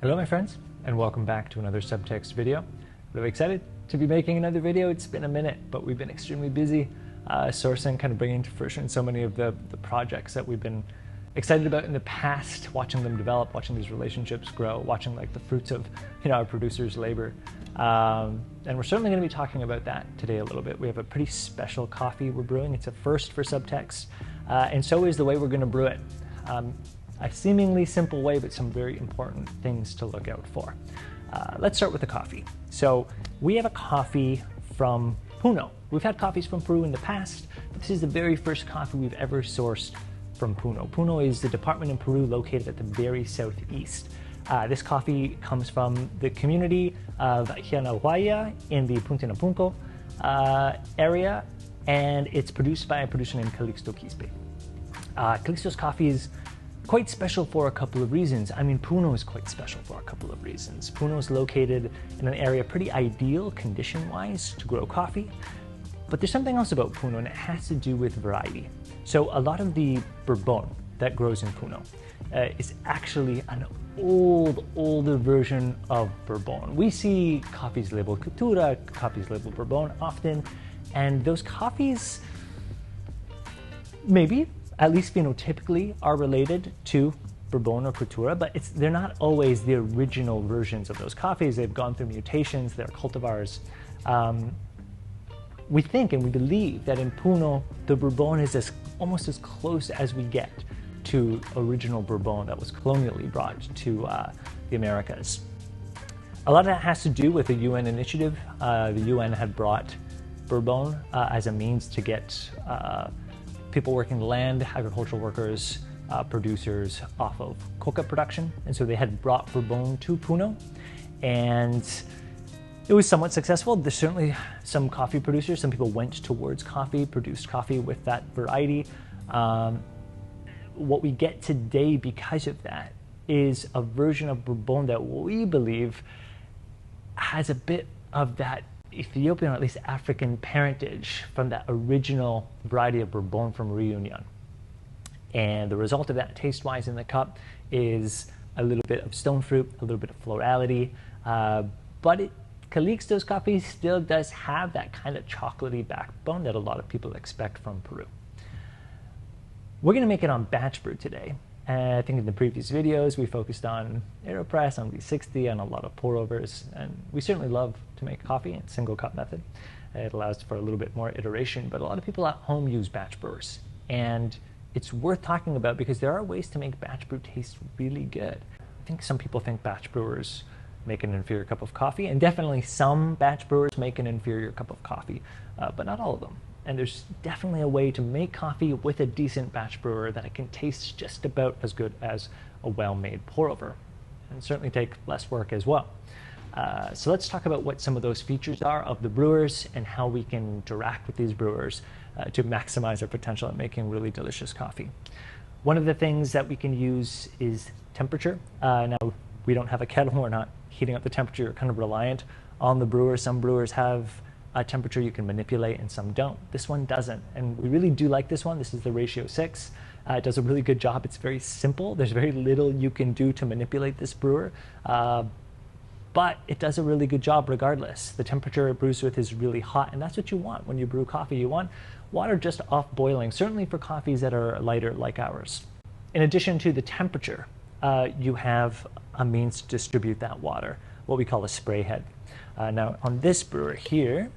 Hello my friends, and welcome back to another Subtext video. Really excited to be making another video. It's been a minute, but we've been extremely busy sourcing, kind of bringing to fruition so many of the projects that we've been excited about in the past, watching them develop, watching these relationships grow, watching like the fruits of our producers' labor. And we're certainly going to be talking about that today a little bit. We have a pretty special coffee we're brewing. It's a first for Subtext, and so is the way we're going to brew it. A seemingly simple way, but some very important things to look out for. Let's start with the coffee. So we have a coffee from Puno. We've had coffees from Peru in the past, but this is the very first coffee we've ever sourced from Puno. Puno is the department in Peru located at the very southeast. This coffee comes from the community of Hianahuaya in the Puntinapunco area, and it's produced by a producer named Calixto Quispe. Calixto's coffee is quite special for a couple of reasons. I mean, Puno is quite special for a couple of reasons. Puno is located in an area pretty ideal condition-wise to grow coffee, but there's something else about Puno, and it has to do with variety. So a lot of the bourbon that grows in Puno is actually an older version of bourbon. We see coffees labeled Cultura, coffees labeled bourbon often, and those coffees maybe, at least phenotypically, are related to bourbon or cultura, but they're not always the original versions of those coffees. They've gone through mutations, they're cultivars. We think and we believe that in Puno, the bourbon is almost as close as we get to original bourbon that was colonially brought to the Americas. A lot of that has to do with the UN initiative. The UN had brought bourbon as a means to get people working the land, agricultural workers, producers off of coca production. And so they had brought bourbon to Puno, and it was somewhat successful. There's certainly some coffee producers, some people went towards coffee, produced coffee with that variety. What we get today because of that is a version of bourbon that we believe has a bit of that Ethiopian, or at least African parentage from that original variety of bourbon from Reunion. And the result of that taste-wise in the cup is a little bit of stone fruit, a little bit of florality, but Calixto's coffee still does have that kind of chocolatey backbone that a lot of people expect from Peru. We're going to make it on batch brew today. I think in the previous videos we focused on AeroPress, on V60, on a lot of pourovers, and we certainly love to make coffee in single cup method. It allows for a little bit more iteration, but a lot of people at home use batch brewers, and it's worth talking about because there are ways to make batch brew taste really good. I think some people think batch brewers make an inferior cup of coffee, and definitely some batch brewers make an inferior cup of coffee, but not all of them. And there's definitely a way to make coffee with a decent batch brewer that it can taste just about as good as a well-made pour-over, and certainly take less work as well. So let's talk about what some of those features are of the brewers and how we can interact with these brewers to maximize our potential at making really delicious coffee. One of the things that we can use is temperature. Now, we don't have a kettle, we're not heating up the temperature, you're kind of reliant on the brewer. Some brewers have a temperature you can manipulate and some don't. This one doesn't, and we really do like this one. This is the ratio 6. It does a really good job. It's very simple. There's very little you can do to manipulate this brewer, but it does a really good job regardless. The temperature it brews with is really hot, and that's what you want when you brew coffee. You want water just off boiling, certainly for coffees that are lighter like ours. In addition to the temperature, you have a means to distribute that water, what we call a spray head. Now on this brewer here,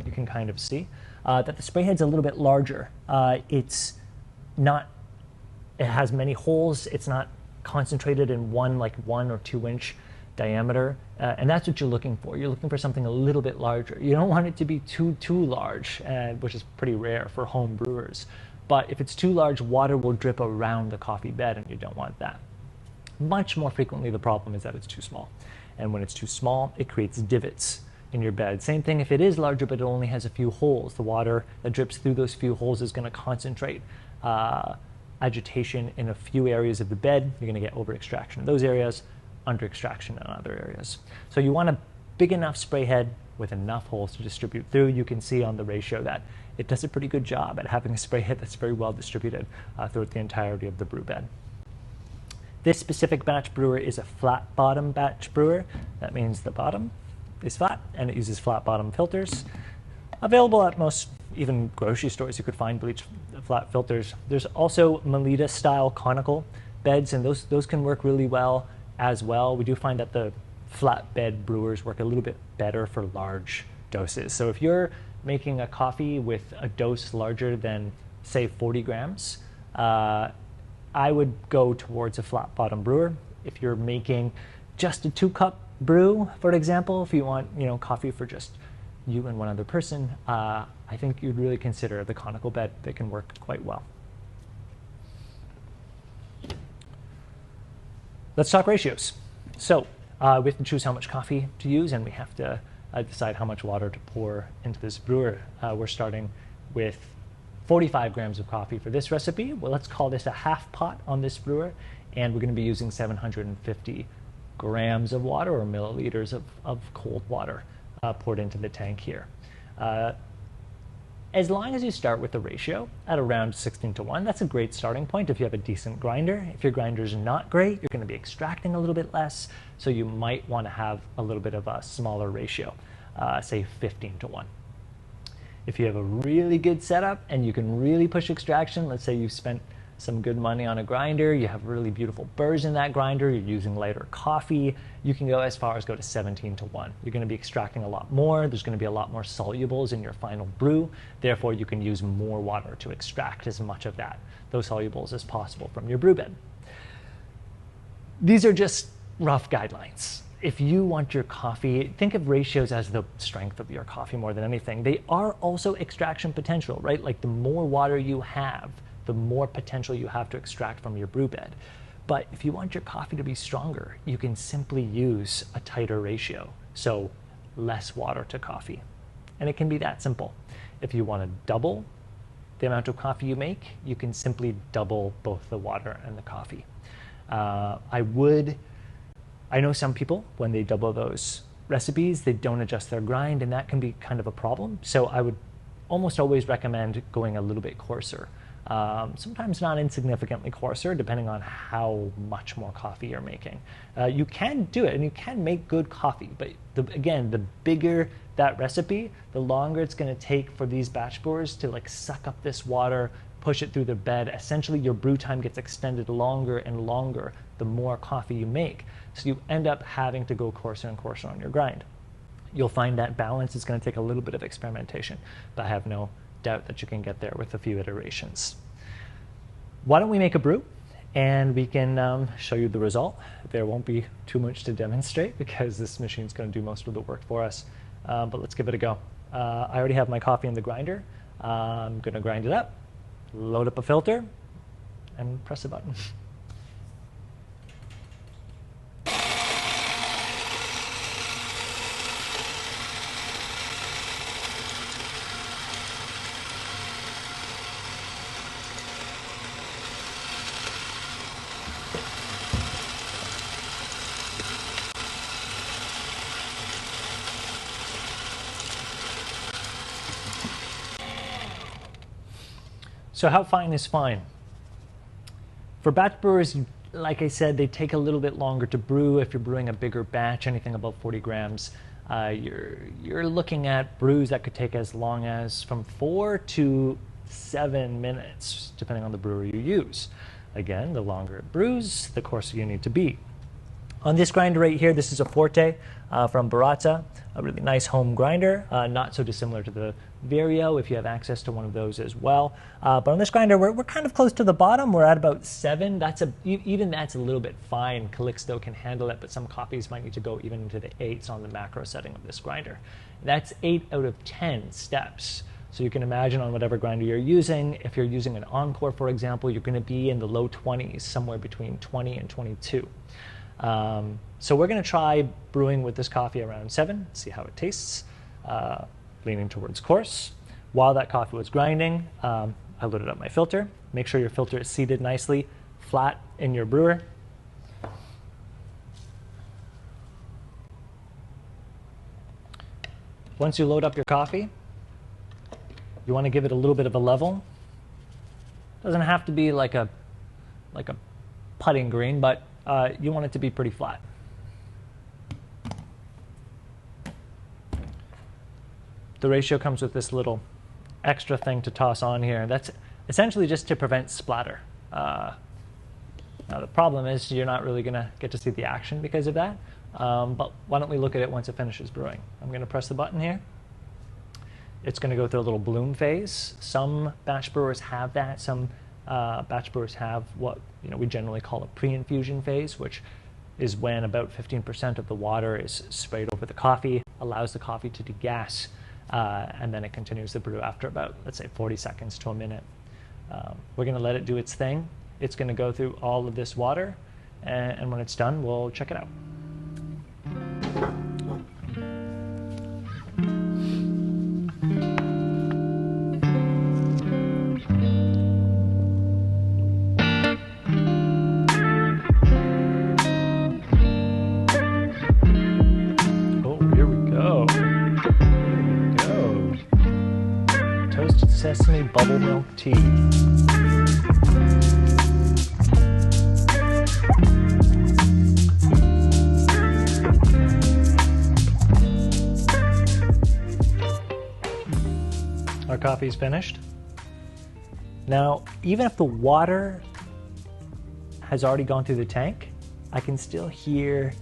you can kind of see that the spray head's a little bit larger. It has many holes. It's not concentrated in one, like 1 or 2 inch diameter, and that's what you're looking for. You're looking for something a little bit larger. You don't want it to be too large, which is pretty rare for home brewers. But if it's too large, water will drip around the coffee bed, and you don't want that. Much more frequently, the problem is that it's too small. And when it's too small, it creates divots in your bed. Same thing if it is larger, but it only has a few holes. The water that drips through those few holes is going to concentrate agitation in a few areas of the bed. You're going to get over extraction in those areas, under extraction in other areas. So you want a big enough spray head with enough holes to distribute through. You can see on the ratio that it does a pretty good job at having a spray head that's very well distributed throughout the entirety of the brew bed. This specific batch brewer is a flat bottom batch brewer. That means the bottom is flat and it uses flat bottom filters. Available at most, even grocery stores, you could find bleach flat filters. There's also Melita style conical beds, and those can work really well as well. We do find that the flat bed brewers work a little bit better for large doses. So if you're making a coffee with a dose larger than, say, 40 grams, I would go towards a flat bottom brewer. If you're making just a 2-cup brew, for example, if you want coffee for just you and one other person, I think you'd really consider the conical bed. They can work quite well. Let's talk ratios. So we have to choose how much coffee to use, and we have to decide how much water to pour into this brewer. We're starting with 45 grams of coffee for this recipe. Well, let's call this a half pot on this brewer, and we're going to be using 750 grams of water, or milliliters of cold water poured into the tank here. As long as you start with the ratio at around 16:1, that's a great starting point if you have a decent grinder. If your grinder's not great, you're going to be extracting a little bit less, so you might want to have a little bit of a smaller ratio, say 15:1. If you have a really good setup and you can really push extraction, let's say you've spent some good money on a grinder, you have really beautiful burrs in that grinder, you're using lighter coffee, you can go as far as go to 17:1. You're going to be extracting a lot more, there's going to be a lot more solubles in your final brew, therefore you can use more water to extract as much of those solubles as possible from your brew bed. These are just rough guidelines. If you want your coffee, think of ratios as the strength of your coffee more than anything. They are also extraction potential, right? Like the more water you have, the more potential you have to extract from your brew bed. But if you want your coffee to be stronger, you can simply use a tighter ratio. So less water to coffee. And it can be that simple. If you want to double the amount of coffee you make, you can simply double both the water and the coffee. I know some people, when they double those recipes, they don't adjust their grind, and that can be kind of a problem. So I would almost always recommend going a little bit coarser. Sometimes not insignificantly coarser, depending on how much more coffee you're making. You can do it, and you can make good coffee, but again, the bigger that recipe, the longer it's going to take for these batch brewers to suck up this water, push it through the bed. Essentially, your brew time gets extended longer and longer the more coffee you make. So you end up having to go coarser and coarser on your grind. You'll find that balance is going to take a little bit of experimentation, but I have no doubt that you can get there with a few iterations. Why don't we make a brew and we can show you the result. There won't be too much to demonstrate because this machine's going to do most of the work for us, but let's give it a go. I already have my coffee in the grinder. I'm going to grind it up, load up a filter, and press a button. So how fine is fine? For batch brewers, like I said, they take a little bit longer to brew. If you're brewing a bigger batch, anything above 40 grams, you're looking at brews that could take as long as from 4 to 7 minutes, depending on the brewer you use. Again, the longer it brews, the coarser you need to be. On this grinder right here, this is a Forte from Baratza, a really nice home grinder, not so dissimilar to the Vario if you have access to one of those as well. But on this grinder, we're kind of close to the bottom. We're at about 7. Even that's a little bit fine. Calixto can handle it, but some coffees might need to go even into the 8s on the macro setting of this grinder. That's 8 out of 10 steps. So you can imagine on whatever grinder you're using, if you're using an Encore, for example, you're going to be in the low 20s, somewhere between 20 and 22. So we're going to try brewing with this coffee around 7, see how it tastes, leaning towards coarse. While that coffee was grinding, I loaded up my filter. Make sure your filter is seated nicely, flat in your brewer. Once you load up your coffee, you want to give it a little bit of a level. Doesn't have to be like a putting green, but you want it to be pretty flat. The ratio comes with this little extra thing to toss on here. That's essentially just to prevent splatter. Now the problem is you're not really going to get to see the action because of that, but why don't we look at it once it finishes brewing. I'm going to press the button here. It's going to go through a little bloom phase. Some batch brewers have that. Some batch brewers have what we generally call a pre-infusion phase, which is when about 15% of the water is sprayed over the coffee, allows the coffee to degas, and then it continues the brew after about, let's say, 40 seconds to a minute. We're going to let it do its thing. It's going to go through all of this water, and when it's done, we'll check it out. Sesame bubble milk tea. Our coffee's finished. Now, even if the water has already gone through the tank, I can still hear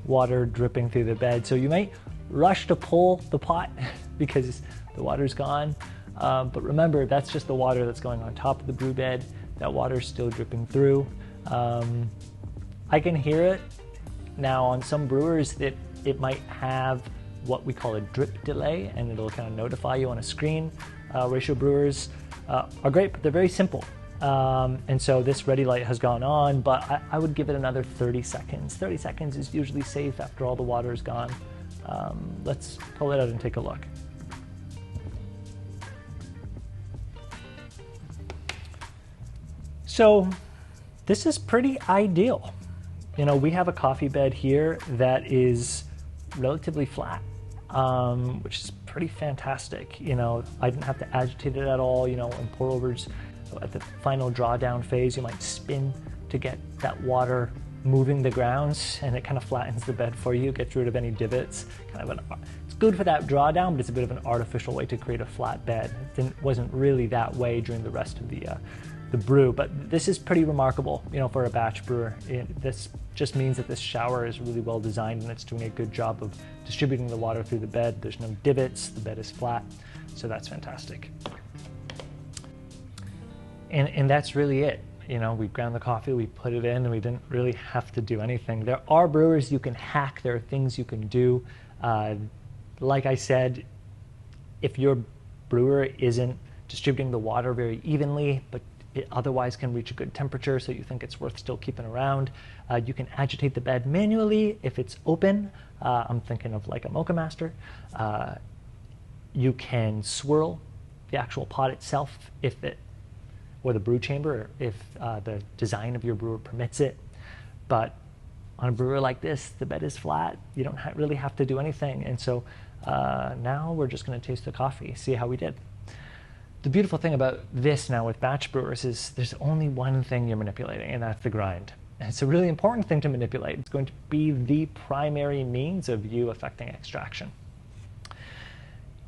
water dripping through the bed. So you might rush to pull the pot because the water's gone. But remember, that's just the water that's going on top of the brew bed. That water's still dripping through. I can hear it. Now, on some brewers, it might have what we call a drip delay, and it'll kind of notify you on a screen. Ratio brewers are great, but they're very simple. And so this ready light has gone on, but I would give it another 30 seconds. 30 seconds is usually safe after all the water is gone. Let's pull it out and take a look. So this is pretty ideal. We have a coffee bed here that is relatively flat, which is pretty fantastic. I didn't have to agitate it at all. In pourovers, at the final drawdown phase, you might spin to get that water moving the grounds, and it kind of flattens the bed for you, gets rid of any divots. It's good for that drawdown, but it's a bit of an artificial way to create a flat bed. It wasn't really that way during the rest of the brew, but this is pretty remarkable, for a batch brewer. This just means that this shower is really well designed and it's doing a good job of distributing the water through the bed. There's no divots, the bed is flat, so that's fantastic. And that's really it. We ground the coffee, we put it in, and we didn't really have to do anything. There are brewers you can hack, there are things you can do. Like I said, if your brewer isn't distributing the water very evenly, but it otherwise can reach a good temperature, so you think it's worth still keeping around, you can agitate the bed manually if it's open. I'm thinking of like a Mocha Master. You can swirl the actual pot itself or the brew chamber if the design of your brewer permits it. But on a brewer like this, the bed is flat. You don't really have to do anything. And so now we're just going to taste the coffee, see how we did. The beautiful thing about this now with batch brewers is there's only one thing you're manipulating, and that's the grind. And it's a really important thing to manipulate. It's going to be the primary means of you affecting extraction.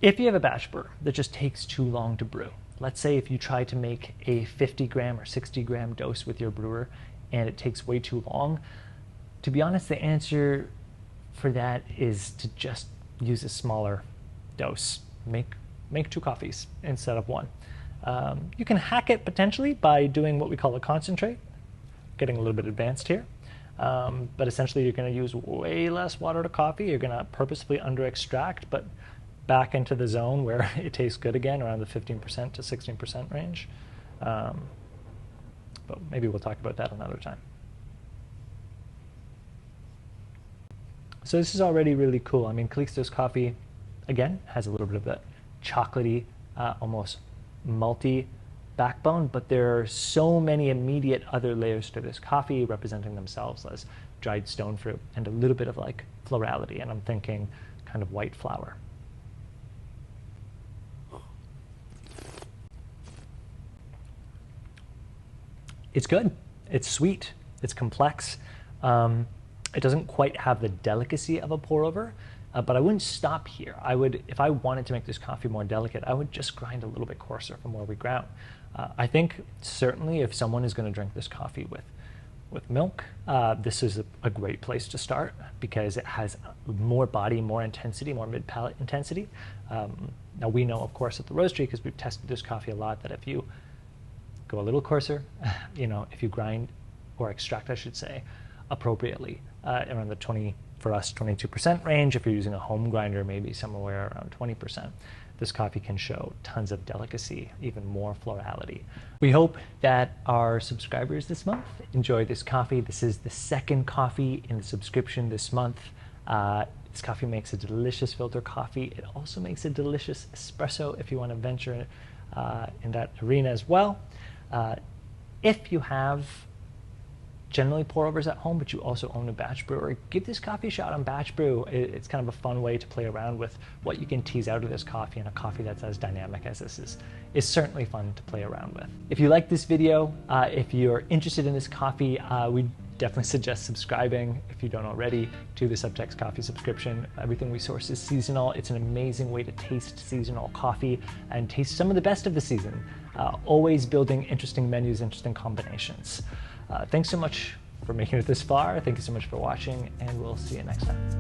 If you have a batch brewer that just takes too long to brew, let's say if you try to make a 50 gram or 60 gram dose with your brewer and it takes way too long, to be honest, the answer for that is to just use a smaller dose. Make 2 coffees instead of 1. You can hack it potentially by doing what we call a concentrate, getting a little bit advanced here. But essentially you're going to use way less water to coffee. You're going to purposefully under-extract, but back into the zone where it tastes good again, around the 15% to 16% range. But maybe we'll talk about that another time. So this is already really cool. I mean, Calixto's coffee, again, has a little bit of that chocolatey, almost malty backbone, but there are so many immediate other layers to this coffee representing themselves as dried stone fruit and a little bit of like florality, and I'm thinking kind of white flower. It's good, it's sweet, it's complex, It doesn't quite have the delicacy of a pour over, but I wouldn't stop here. I would, if I wanted to make this coffee more delicate, I would just grind a little bit coarser from where we ground. I think certainly if someone is going to drink this coffee with milk, this is a great place to start because it has more body, more intensity, more mid-palate intensity. Now we know, of course, at the Roastery, because we've tested this coffee a lot, that if you go a little coarser, if you grind or extract, I should say, appropriately, around the 20, for us, 22% range. If you're using a home grinder, maybe somewhere around 20%. This coffee can show tons of delicacy, even more florality. We hope that our subscribers this month enjoy this coffee. This is the second coffee in the subscription this month. This coffee makes a delicious filter coffee. It also makes a delicious espresso if you want to venture in that arena as well. If you have generally pour-overs at home, but you also own a batch brewer, give this coffee a shot on batch brew. It's kind of a fun way to play around with what you can tease out of this coffee, and a coffee that's as dynamic as this is certainly fun to play around with. If you like this video, if you're interested in this coffee, we definitely suggest subscribing, if you don't already, to the Subtext coffee subscription. Everything we source is seasonal. It's an amazing way to taste seasonal coffee and taste some of the best of the season. Always building interesting menus, interesting combinations. Thanks so much for making it this far. Thank you so much for watching, and we'll see you next time.